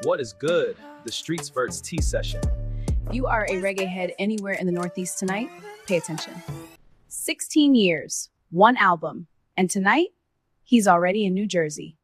What is good? The StreetsVertz tea session. If you are a reggae head anywhere in the Northeast tonight, pay attention. 16 years, one album, and tonight, he's already in New Jersey.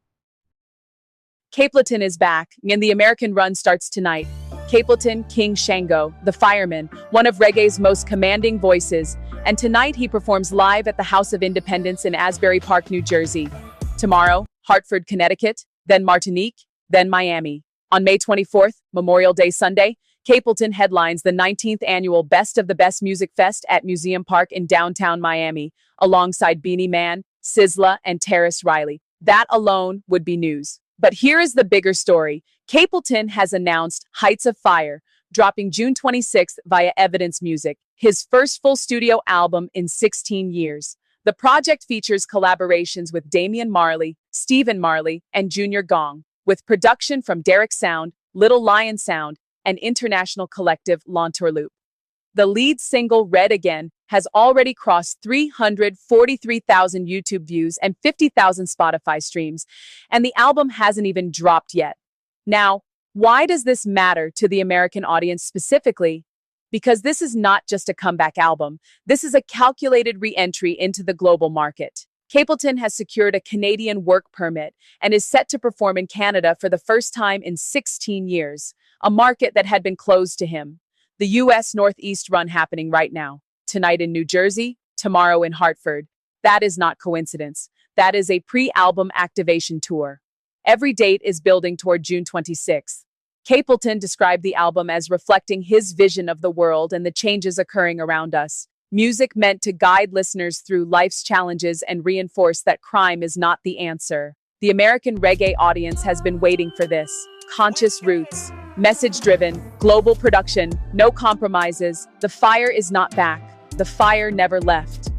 Capleton is back, and the American run starts tonight. Capleton, King Shango, the Fireman, one of reggae's most commanding voices, and tonight he performs live at the House of Independence in Asbury Park, New Jersey. Tomorrow, Hartford, Connecticut, then Martinique, then Miami. On May 24th, Memorial Day Sunday, Capleton headlines the 19th annual Best of the Best Music Fest at Museum Park in downtown Miami, alongside Beenie Man, Sizzla, and Tarrus Riley. That alone would be news. But here is the bigger story. Capleton has announced Heights of Fire, dropping June 26th via Evidence Music, his first full studio album in 16 years. The project features collaborations with Damian Marley, Stephen Marley, and Junior Gong, with production from Derek Sound, Little Lion Sound, and international collective L'Entourloupe. The lead single, Red Again, has already crossed 343,000 YouTube views and 50,000 Spotify streams, and the album hasn't even dropped yet. Now, why does this matter to the American audience specifically? Because this is not just a comeback album. This is a calculated re-entry into the global market. Capleton has secured a Canadian work permit and is set to perform in Canada for the first time in 16 years, a market that had been closed to him. The U.S. Northeast run happening right now, tonight in New Jersey, tomorrow in Hartford. That is not coincidence. That is a pre-album activation tour. Every date is building toward June 26th. Capleton described the album as reflecting his vision of the world and the changes occurring around us. Music meant to guide listeners through life's challenges and reinforce that crime is not the answer. The American reggae audience has been waiting for this. Conscious roots, message-driven, global production, no compromises. The fire is not back. The fire never left.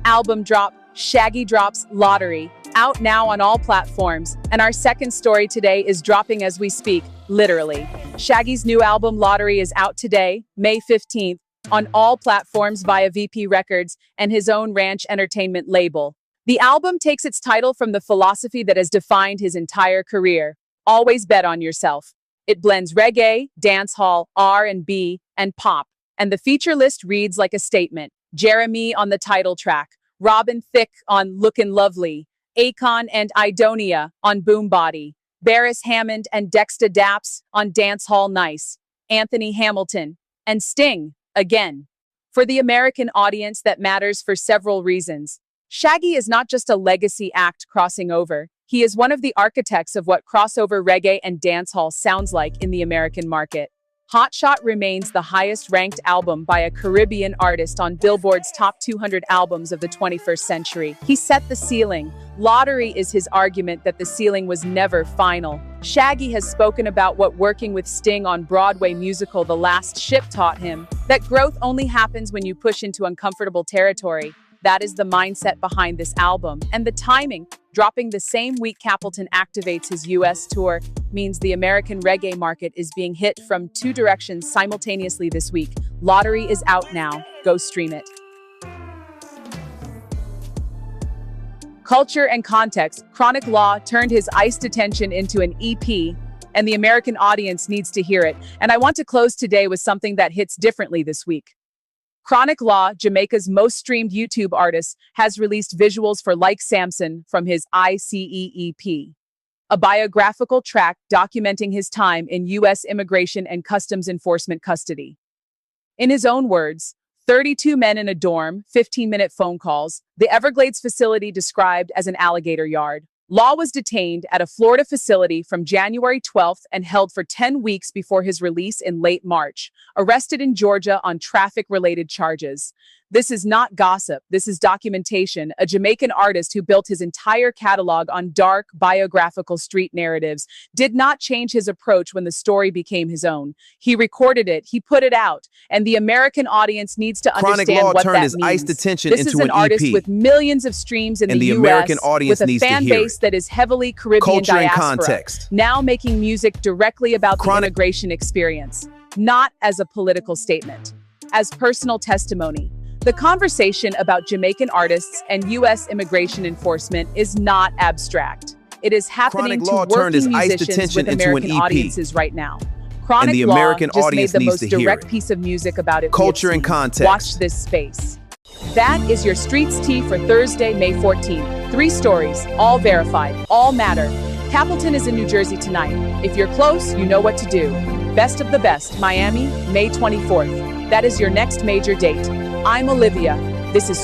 Album drop, Shaggy drops Lottery, out now on all platforms. And our second story today is dropping as we speak, literally. Shaggy's new album Lottery is out today, May 15th, on all platforms via VP Records and his own Ranch Entertainment label. The album takes its title from the philosophy that has defined his entire career. Always bet on yourself. It blends reggae, dancehall, R&B, and pop. And the feature list reads like a statement. Jeremih on the title track, Robin Thicke on Lookin' Lovely, Akon and Aidonia on Boom Body, Beres Hammond and Dexta Daps on Dancehall Nice, Anthony Hamilton, and Sting, again. For the American audience, that matters for several reasons. Shaggy is not just a legacy act crossing over. He is one of the architects of what crossover reggae and dancehall sounds like in the American market. Hot Shot remains the highest-ranked album by a Caribbean artist on Billboard's top 200 albums of the 21st century. He set the ceiling. Lottery is his argument that the ceiling was never final. Shaggy has spoken about what working with Sting on Broadway musical The Last Ship taught him, that growth only happens when you push into uncomfortable territory. That is the mindset behind this album. And the timing, dropping the same week Capleton activates his US tour, means the American reggae market is being hit from two directions simultaneously this week. Lottery is out now. Go stream it. Culture and context. Chronic Law turned his ICE detention into an EP, and the American audience needs to hear it. And I want to close today with something that hits differently this week. Chronic Law, Jamaica's most streamed YouTube artist, has released visuals for Like Samson from his ICE EP, a biographical track documenting his time in U.S. Immigration and Customs Enforcement custody. In his own words, 32 men in a dorm, 15-minute phone calls, the Everglades facility described as an alligator yard. Law was detained at a Florida facility from January 12th and held for 10 weeks before his release in late March, arrested in Georgia on traffic-related charges. This is not gossip, this is documentation. A Jamaican artist who built his entire catalog on dark, biographical street narratives did not change his approach when the story became his own. He recorded it, he put it out, and the American audience needs to understand what that means. ICE detention this into is an artist EP, with millions of streams in and the US, American audience with a needs to fan hear base it. that is heavily Caribbean Culture and diaspora, context. now making music directly about the immigration experience, not as a political statement, as personal testimony. The conversation about Jamaican artists and U.S. immigration enforcement is not abstract. It is happening Chronic to Law turned his working iced musicians attention with into an American EP. audiences right now. Chronic the Law American just made audience the needs most to hear direct it. piece of music about it. Culture we have and seen. context. Watch this space. That is your Streets Tea for Thursday, May 14th. 3 stories, all verified, all matter. Capleton is in New Jersey tonight. If you're close, you know what to do. Best of the Best, Miami, May 24th. That is your next major date. I'm Olivia. This is